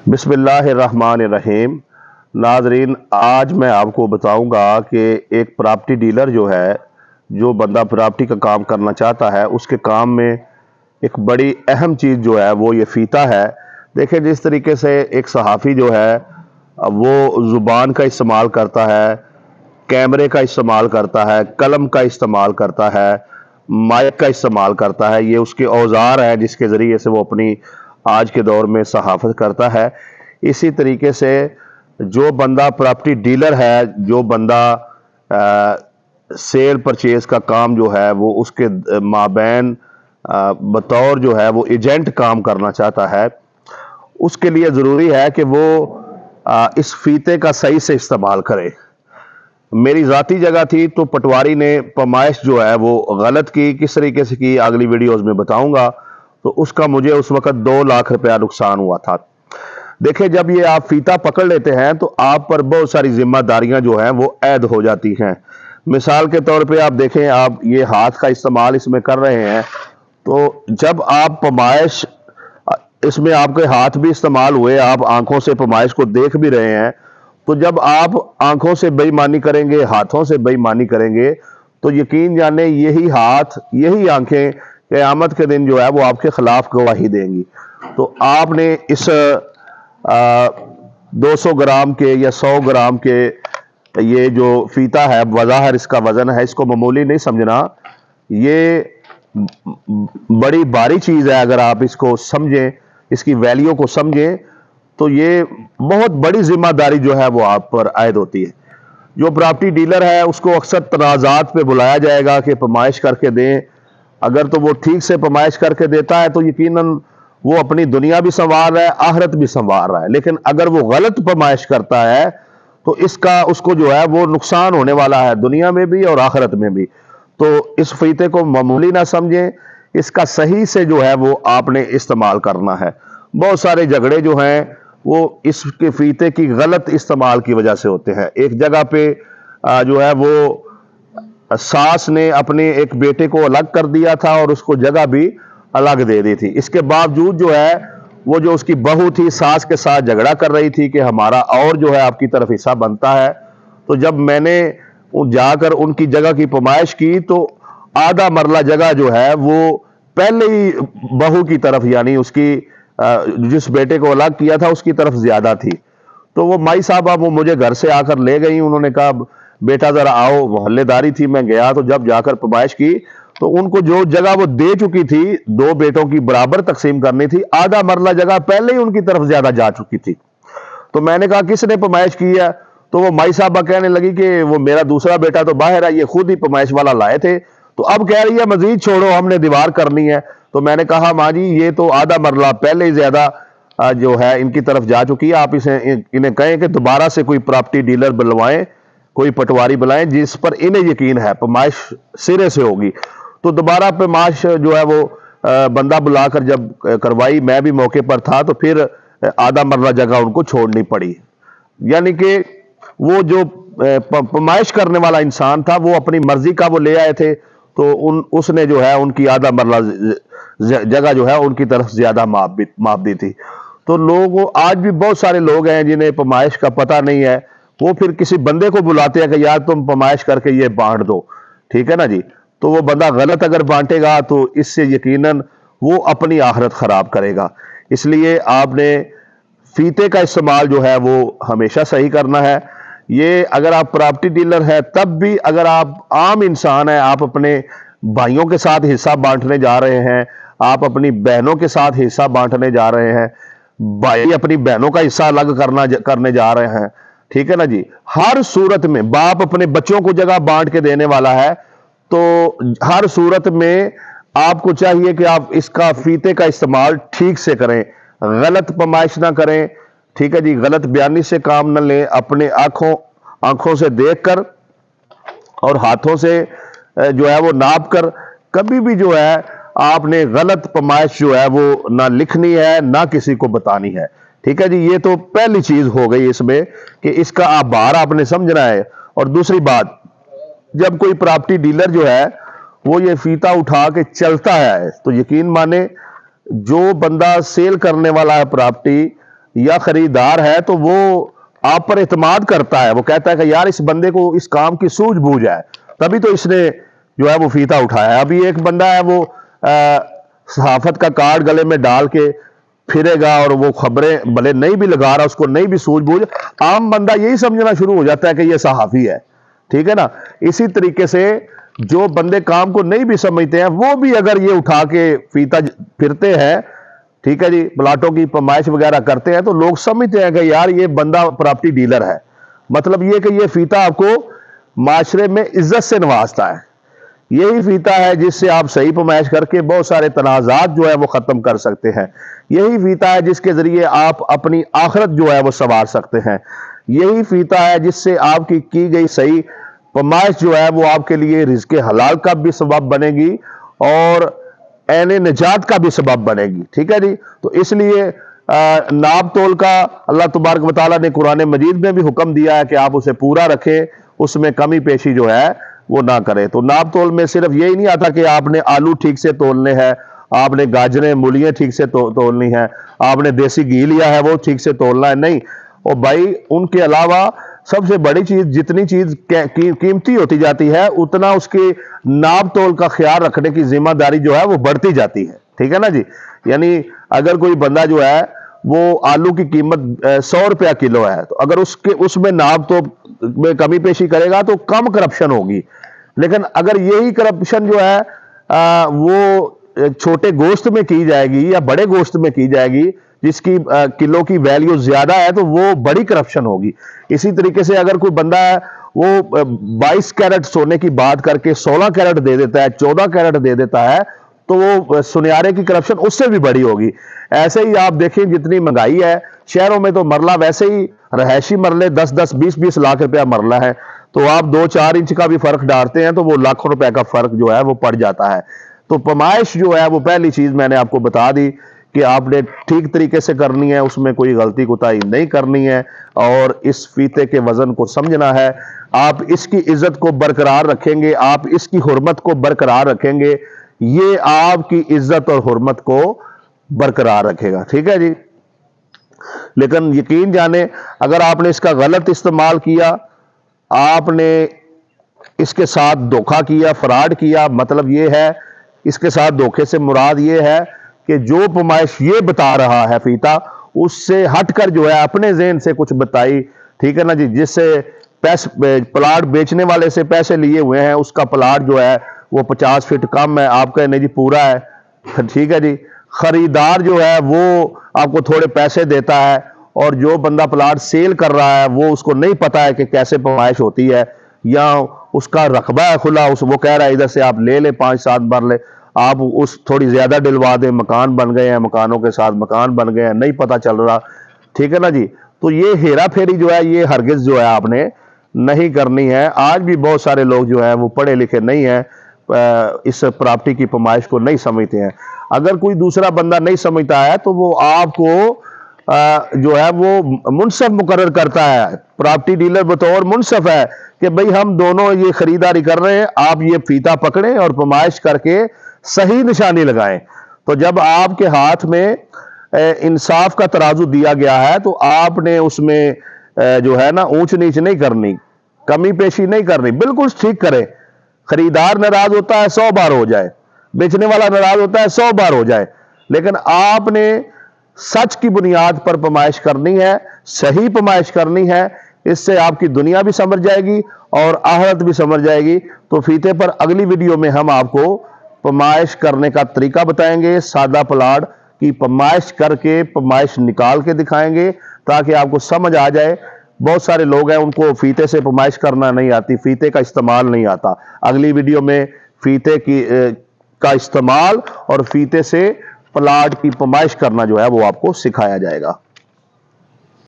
बिस्मिल्लाहिर्रहमानिर्रहीम। नाजरीन, आज मैं आपको बताऊंगा कि एक प्रॉपर्टी डीलर जो है, जो बंदा प्रॉपर्टी का काम करना चाहता है, उसके काम में एक बड़ी अहम चीज़ जो है वो ये फीता है। देखिए, जिस तरीके से एक सहाफ़ी जो है वो ज़ुबान का इस्तेमाल करता है, कैमरे का इस्तेमाल करता है, कलम का इस्तेमाल करता है, माइक का इस्तेमाल करता है, ये उसके औजार हैं जिसके ज़रिए से वो अपनी आज के दौर में सहाफ़त करता है। इसी तरीके से जो बंदा प्रॉपर्टी डीलर है, जो बंदा सेल परचेज़ का काम जो है वो उसके माबैन बतौर जो है वो एजेंट काम करना चाहता है, उसके लिए ज़रूरी है कि वो इस फीते का सही से इस्तेमाल करे। मेरी ज़ाती जगह थी तो पटवारी ने पैमाइश जो है वो गलत की, किस तरीके से की अगली वीडियोज़ में बताऊंगा। तो उसका मुझे उस वक़्त 2 लाख रुपया नुकसान हुआ था। देखिए, जब ये आप फीता पकड़ लेते हैं तो आप पर बहुत सारी जिम्मेदारियां जो हैं वो ऐद हो जाती हैं। मिसाल के तौर पे आप देखें, आप ये हाथ का इस्तेमाल इसमें कर रहे हैं, तो जब आप पैमाइश, इसमें आपके हाथ भी इस्तेमाल हुए, आप आंखों से पैमाइश को देख भी रहे हैं, तो जब आप आंखों से बेईमानी करेंगे, हाथों से बेईमानी करेंगे, तो यकीन जाने यही हाथ, यही आंखें क़यामत के दिन जो है वो आपके खिलाफ गवाही देंगी। तो आपने इस 200 ग्राम के या 100 ग्राम के ये जो फीता है, वज़ाहर इसका वज़न है, इसको मामूली नहीं समझना। ये बड़ी भारी चीज़ है। अगर आप इसको समझें, इसकी वैल्यू को समझें, तो ये बहुत बड़ी जिम्मेदारी जो है वो आप पर आयद होती है। जो प्रॉपर्टी डीलर है उसको अक्सर तनाज़ात पे बुलाया जाएगा कि पैमाइश करके दें। अगर तो वो ठीक से पैमाइश करके देता है तो यकीनन वो अपनी दुनिया भी संवार रहा है, आखिरत भी संवार रहा है। लेकिन अगर वो गलत पैमाइश करता है तो इसका उसको जो है वो नुकसान होने वाला है, दुनिया में भी और आखिरत में भी। तो इस फीते को मामूली ना समझें, इसका सही से जो है वो आपने इस्तेमाल करना है। बहुत सारे झगड़े जो हैं वो इसके फीते की गलत इस्तेमाल की वजह से होते हैं। एक जगह पे जो है वो सास ने अपने एक बेटे को अलग कर दिया था और उसको जगह भी अलग दे दी थी। इसके बावजूद जो है वो जो उसकी बहू थी, सास के साथ झगड़ा कर रही थी कि हमारा और जो है आपकी तरफ हिस्सा बनता है। तो जब मैंने जाकर उनकी जगह की पैमाइश की तो आधा मरला जगह जो है वो पहले ही बहू की तरफ, यानी उसकी जिस बेटे को अलग किया था उसकी तरफ ज्यादा थी। तो वो माई साहबा वो मुझे घर से आकर ले गई। उन्होंने कहा बेटा जरा आओ, मोहल्लेदारी थी। मैं गया तो जब जाकर पैमाइश की तो उनको जो जगह वो दे चुकी थी, 2 बेटों की बराबर तकसीम करनी थी, आधा मरला जगह पहले ही उनकी तरफ ज्यादा जा चुकी थी। तो मैंने कहा किसने पैमाइश की है? तो वो माई साहबा कहने लगी कि वो मेरा दूसरा बेटा तो बाहर है, ये खुद ही पैमाइश वाला लाए थे। तो अब कह रही है मजीद छोड़ो, हमने दीवार करनी है। तो मैंने कहा माँ जी, ये तो आधा मरला पहले ही ज्यादा जो है इनकी तरफ जा चुकी है। आप इन्हें कहें कि दोबारा से कोई प्रॉपर्टी डीलर बुलवाएं, कोई पटवारी बुलाएं जिस पर इन्हें यकीन है पैमाइश सिरे से होगी। तो दोबारा पैमाइश जो है वो बंदा बुलाकर जब करवाई, मैं भी मौके पर था, तो फिर आधा मरला जगह उनको छोड़नी पड़ी। यानी कि वो जो पैमाइश करने वाला इंसान था वो अपनी मर्जी का वो ले आए थे, तो उसने जो है उनकी आधा मरला जगह जो है उनकी तरफ ज्यादा माप दी थी। तो लोग, आज भी बहुत सारे लोग हैं जिन्हें पैमाइश का पता नहीं है, वो फिर किसी बंदे को बुलाते हैं कि यार तुम पैमाइश करके ये बांट दो, ठीक है ना जी। तो वो बंदा गलत अगर बांटेगा तो इससे यकीनन वो अपनी आखिरत खराब करेगा। इसलिए आपने फीते का इस्तेमाल जो है वो हमेशा सही करना है। ये अगर आप प्रॉपर्टी डीलर है, तब भी अगर आप आम इंसान है, आप अपने भाइयों के साथ हिस्सा बांटने जा रहे हैं, आप अपनी बहनों के साथ हिस्सा बांटने जा रहे हैं, भाई अपनी बहनों का हिस्सा अलग करने जा रहे हैं, ठीक है ना जी। हर सूरत में बाप अपने बच्चों को जगह बांट के देने वाला है, तो हर सूरत में आपको चाहिए कि आप इसका फीते का इस्तेमाल ठीक से करें, गलत पैमाइश ना करें, ठीक है जी। गलत बयानी से काम न लें, अपने आंखों से देखकर और हाथों से जो है वो नाप कर कभी भी जो है आपने गलत पैमाइश जो है वो ना लिखनी है, ना किसी को बतानी है, ठीक है जी। ये तो पहली चीज हो गई इसमें कि इसका आभार आपने समझना है। और दूसरी बात, जब कोई प्रॉपर्टी डीलर जो है वो ये फीता उठा के चलता है तो यकीन माने جو بندہ سیل کرنے والا ہے پراپرٹی یا خریدار ہے تو وہ آپ پر اعتماد کرتا ہے، وہ کہتا ہے کہ یار اس بندے کو اس کام کی سوجھ بوجھ ہے، تبھی تو اس نے جو ہے وہ فیتا اٹھایا ہے۔ ابھی ایک بندہ ہے وہ صحافت کا کارڈ گلے میں ڈال کے پھرے گا اور وہ خبریں بھلے نہیں بھی لگا رہا، اس کو نہیں بھی سوجھ بوجھ، عام بندہ یہی سمجھنا شروع ہو جاتا ہے کہ یہ صحافی ہے، ٹھیک ہے نا۔ اسی طریقے سے جو بندے کام کو نہیں بھی سمجھتے ہیں وہ بھی اگر یہ اٹھا کے فیتا پھرتے ہیں، ٹھیک ہے جی، پلاٹوں کی پمائش وغیرہ کرتے ہیں تو لوگ سمجھتے ہیں کہ یار یہ بندہ پراپرٹی ڈیلر ہے۔ مطلب یہ کہ یہ فیتا آپ کو معاشرے میں عزت سے نوازتا ہے۔ یہی فیتا ہے جس سے آپ صحیح پمائش کر کے بہت سارے تنازعات جو ہے وہ ختم کر سکتے ہیں۔ یہی فیتا ہے جس کے ذریعے آپ اپنی آخرت جو ہے وہ سنوار سکتے ہیں۔ یہی فیتا ہے جس سے آپ کی گئی صحیح پمائش جو ہے وہ آپ کے لیے رزق حلال کا بھی سبب بنے گی اور عین نجات کا بھی سبب بنے گی، ٹھیک ہے جی۔ تو اس لیے ناپ تول کا اللہ تبارک و تعالیٰ نے قرآن مجید میں بھی حکم دیا ہے کہ آپ اسے پورا رکھیں، اس میں کمی پیشی جو ہے وہ نہ کریں۔ تو ناپ تول میں صرف یہی نہیں آتا کہ آپ نے آلو ٹھیک سے تولنے ہیں، آپ نے گاجریں مولیاں ٹھیک سے تولنی ہیں، آپ نے دیسی گھی لیا ہے وہ ٹھیک سے تولنا ہے، نہیں۔ اور بھائی ان کے علاوہ سب سے بڑی چیز، جتنی چیز قیمتی ہوتی جاتی ہے اتنا اس کے ناپ تول کا خیال رکھنے کی ذمہ داری جو ہے وہ بڑھتی جاتی ہے، ٹھیک ہے نا جی۔ یعنی اگر کوئی بندہ جو ہے وہ آلو کی قیمت 100 روپیہ کلو ہے تو اگر اس میں ناپ تو میں کمی پیشی کرے گا تو کم کرپشن ہوگی، لیکن اگر یہی کرپشن جو ہے وہ چھوٹے گوشت میں کی جائے گی یا بڑے گوشت میں کی جائے گی جس کی کلو کی ویلیو زیادہ ہے تو وہ بڑی کرپشن ہوگی۔ اسی طریقے سے اگر کوئی بندہ ہے وہ 22 کیرٹ سونے کی بات کر کے 16 کیرٹ دے دیتا ہے، 14 کیرٹ دے دیتا ہے تو وہ سنیارے کی کرپشن اس سے بھی بڑی ہوگی۔ ایسے ہی آپ دیکھیں جتنی مہنگائی ہے شہروں میں تو مرلہ ویسے ہی رہائشی مرلے 10-10 20-20 لاکھ روپیہ مرلہ ہے، تو آپ 2-4 انچ کا بھی فرق ڈالتے ہیں تو وہ لاکھوں روپے کا فرق جو ہے وہ پڑ جاتا ہے۔ تو پمائش جو ہے وہ پہلی چیز میں نے آپ کو بتا دی کہ آپ نے ٹھیک طریقے سے کرنی ہے، اس میں کوئی غلطی کوتاہی نہیں کرنی ہے اور اس فیتے کے وزن کو سمجھنا ہے۔ آپ اس کی عزت کو برقرار رکھیں گے، آپ اس کی حرمت کو برقرار رکھیں گے، یہ آپ کی عزت اور حرمت کو برقرار رکھے گا، ٹھیک ہے جی۔ لیکن یقین جانے اگر آپ نے اس کا غلط استعمال کیا، آپ نے اس کے ساتھ دھوکہ کیا، فراڈ کیا، مطلب یہ ہے اس کے ساتھ دھوکے سے مراد یہ ہے کہ جو پمائش یہ بتا رہا ہے فیتا اس سے ہٹ کر جو ہے اپنے ذہن سے کچھ بتائی، ٹھیک ہے نا جی، جس سے پلاٹ بیچنے والے سے پیسے لیے ہوئے ہیں، اس کا پلاٹ جو ہے وہ 50 فٹ کم ہے، آپ کہنے جی پورا ہے، ٹھیک ہے جی۔ خریدار جو ہے وہ آپ کو تھوڑے پیسے دیتا ہے اور جو بندہ پلاٹ سیل کر رہا ہے وہ اس کو نہیں پتا ہے کہ کیسے پمائش ہوتی ہے، یا اس کا رقبہ ہے کھلا، وہ کہہ رہا ہے ادھر سے آپ لے لیں 5-7 مرلے، آپ اس تھوڑی زیادہ ڈلوا دیں، مکان بن گئے ہیں، مکانوں کے ساتھ مکان بن گئے ہیں، نہیں پتا چل رہا، ٹھیک ہے نا جی۔ تو یہ ہیرا پھیری جو ہے یہ ہرگز جو ہے آپ نے نہیں کرنی ہے۔ آج بھی بہت سارے لوگ جو ہیں وہ پڑھے لکھے نہیں ہیں، اس پراپرٹی کی پمائش کو نہیں سمجھتے ہیں۔ اگر کوئی دوسرا بندہ نہیں سمجھتا ہے تو وہ آپ کو جو ہے وہ منصف مقرر کرتا ہے، پراپرٹی ڈیلر بطور منصف ہے کہ بھئی ہم دونوں یہ خریداری کر رہے ہیں، آپ یہ فیتا پکڑیں اور پمائش کر کے صحیح نشانی لگائیں۔ تو جب آپ کے ہاتھ میں انصاف کا ترازو دیا گیا ہے تو آپ نے اس میں جو ہے نا اونچ نیچ نہیں کرنی، کمی پیشی نہیں کرنی، بالکل ٹھیک کریں۔ خریدار ناراض ہوتا ہے 100 بار ہو جائے، بیچنے والا ناراض ہوتا ہے 100 بار ہو جائے، لیکن آپ نے سچ کی بنیاد پر پمائش کرنی ہے، صحیح پمائش کرنی ہے، اس سے آپ کی دنیا بھی سمجھ جائے گی اور آخرت بھی سمجھ جائے گی۔ تو فیتے پر اگلی ویڈیو میں ہم آپ کو پمائش کرنے کا طریقہ بتائیں گے، سادہ پلاٹ کی پمائش کر کے پمائش نکال کے دکھائیں گے تاکہ آپ کو سمجھ آ جائے۔ بہت سارے لوگ ہیں ان کو فیتے سے پمائش کرنا نہیں آتی، فیتے کا استعمال نہیں آتا۔ اگلی ویڈیو میں فیتے کا استعمال اور فیتے سے پلاٹ کی پمائش کرنا جو ہے وہ آپ کو سکھایا جائے گا۔